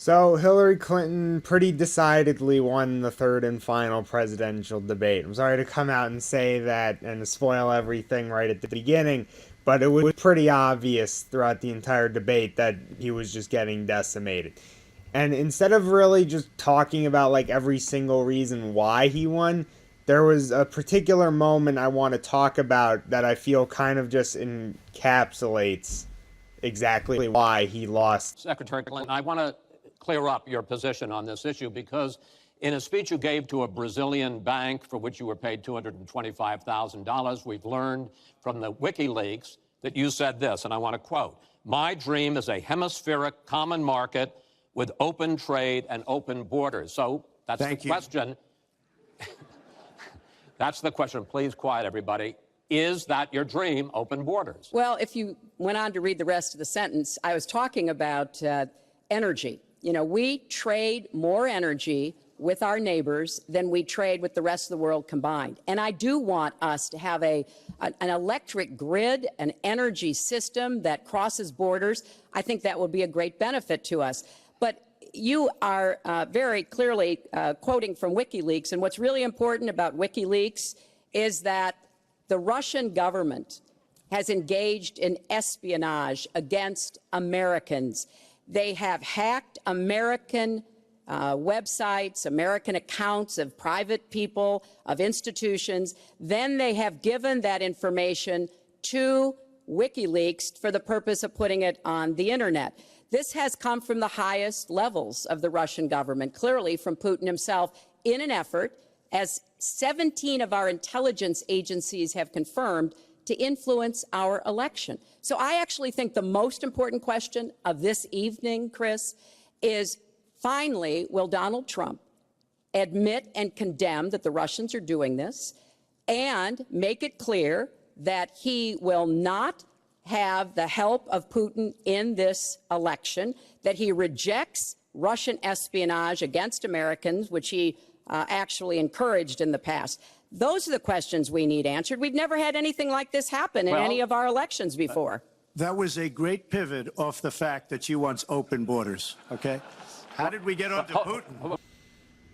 So Hillary Clinton pretty decidedly won the third and final presidential debate. I'm sorry to come out and say that and to spoil everything right at the beginning, but it was pretty obvious throughout the entire debate that he was just getting decimated. And instead of really just talking about like every single reason why he won, there was a particular moment I want to talk about that I feel kind of just encapsulates exactly why he lost. Secretary Clinton, I want to clear up your position on this issue because in a speech you gave to a Brazilian bank for which you were paid $225,000, we've learned from the WikiLeaks that you said this, and I want to quote, "My dream is a hemispheric common market with open trade and open borders." So that's the question. That's the question. Please quiet, everybody. Is that your dream, open borders? Well, if you went on to read the rest of the sentence, I was talking about energy. You know, we trade more energy with our neighbors than we trade with the rest of the world combined. And I do want us to have an electric grid, an energy system that crosses borders. I think that will be a great benefit to us. But you are very clearly quoting from WikiLeaks. And what's really important about WikiLeaks is that the Russian government has engaged in espionage against Americans. They have hacked American websites, American accounts of private people, of institutions. Then they have given that information to WikiLeaks for the purpose of putting it on the internet. This has come from the highest levels of the Russian government, clearly from Putin himself, in an effort, as 17 of our intelligence agencies have confirmed, to influence our election. So I actually think the most important question of this evening, Chris, is finally, will Donald Trump admit and condemn that the Russians are doing this and make it clear that he will not have the help of Putin in this election, that he rejects Russian espionage against Americans, which he actually encouraged in the past. Those are the questions we need answered. We've never had anything like this happen in any of our elections before. That was a great pivot off the fact that you want open borders, okay? How did we get onto Putin?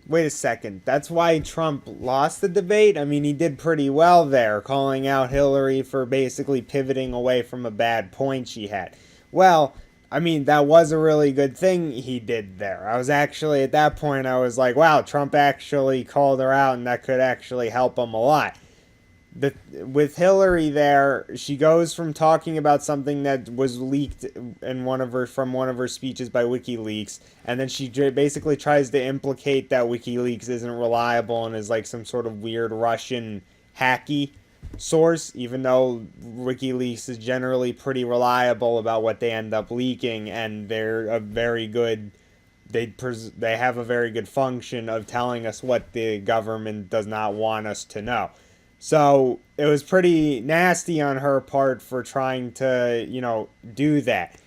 Wait a second. That's why Trump lost the debate? I mean, he did pretty well there, calling out Hillary for basically pivoting away from a bad point she had. Well, I mean, that was a really good thing he did there. I was actually, at that point, I was like, wow, Trump actually called her out, and that could actually help him a lot. With Hillary there, she goes from talking about something that was leaked in from one of her speeches by WikiLeaks, and then she basically tries to implicate that WikiLeaks isn't reliable and is like some sort of weird Russian hacky source, even though WikiLeaks is generally pretty reliable about what they end up leaking, and they're a very good, they have a very good function of telling us what the government does not want us to know. So it was pretty nasty on her part for trying to, do that.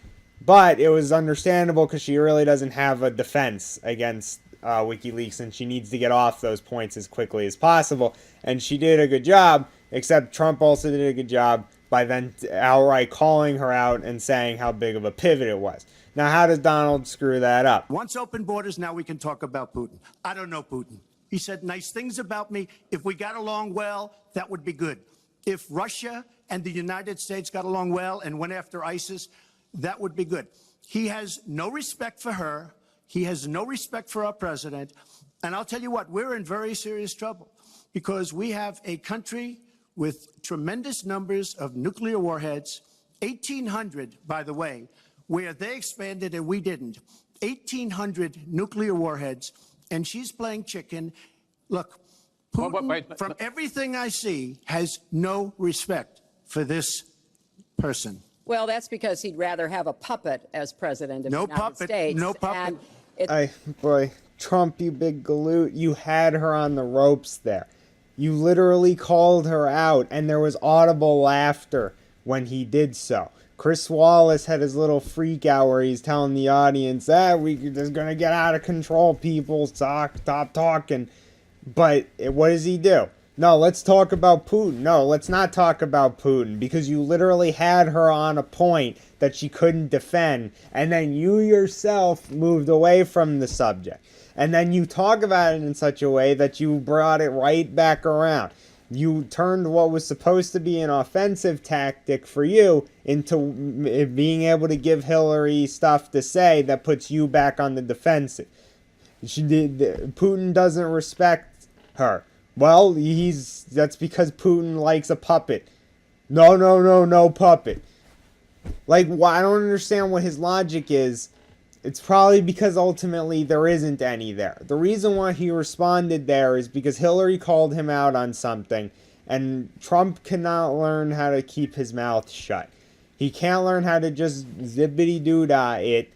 But it was understandable because she really doesn't have a defense against WikiLeaks, and she needs to get off those points as quickly as possible. And she did a good job, except Trump also did a good job by then outright calling her out and saying how big of a pivot it was. Now, how does Donald screw that up? Once open borders, now we can talk about Putin. I don't know Putin. He said nice things about me. If we got along well, that would be good. If Russia and the United States got along well and went after ISIS, that would be good. He has no respect for her. He has no respect for our president. And I'll tell you what, we're in very serious trouble because we have a country with tremendous numbers of nuclear warheads, 1,800, by the way, where they expanded and we didn't. 1,800 nuclear warheads, and she's playing chicken. Look, Putin, from everything I see, has no respect for this person. Well, that's because he'd rather have a puppet as president of the United States. No puppet. Boy, Trump, you big galoot, you had her on the ropes there. You literally called her out, and there was audible laughter when he did so. Chris Wallace had his little freak out where he's telling the audience, this is going to get out of control, people, stop talking. But what does he do? No, let's talk about Putin. No, let's not talk about Putin because you literally had her on a point that she couldn't defend, and then you yourself moved away from the subject. And then you talk about it in such a way that you brought it right back around. You turned what was supposed to be an offensive tactic for you into being able to give Hillary stuff to say that puts you back on the defensive. Putin doesn't respect her. Well, that's because Putin likes a puppet. No, no, no, no puppet. Like, why? I don't understand what his logic is. It's probably because ultimately there isn't any there. The reason why he responded there is because Hillary called him out on something, and Trump cannot learn how to keep his mouth shut. He can't learn how to just zippity doo dah it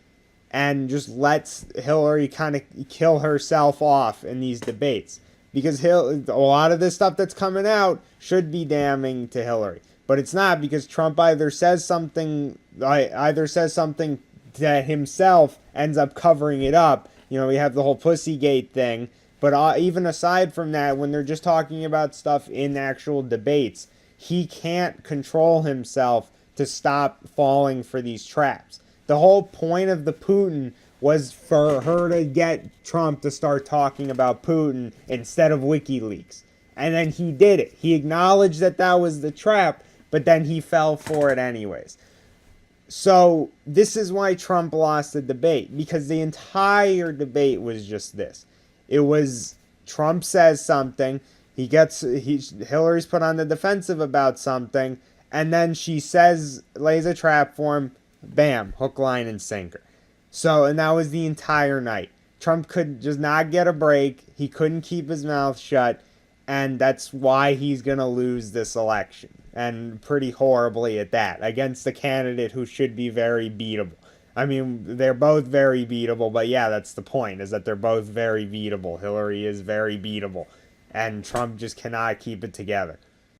and just lets Hillary kind of kill herself off in these debates. Because a lot of this stuff that's coming out should be damning to Hillary. But it's not, because Trump either says something that himself ends up covering it up. You know, we have the whole Pussygate thing. But even aside from that, when they're just talking about stuff in actual debates, he can't control himself to stop falling for these traps. The whole point of the Putin was for her to get Trump to start talking about Putin instead of WikiLeaks. And then he did it. He acknowledged that that was the trap, but then he fell for it anyways. So this is why Trump lost the debate, because the entire debate was just this. It was Trump says something, Hillary's put on the defensive about something, and then she lays a trap for him, bam, hook, line, and sinker. So, and that was the entire night. Trump could just not get a break. He couldn't keep his mouth shut, and that's why he's going to lose this election. And pretty horribly at that, against a candidate who should be very beatable. I mean, they're both very beatable, but yeah, that's the point, is that they're both very beatable. Hillary is very beatable, and Trump just cannot keep it together.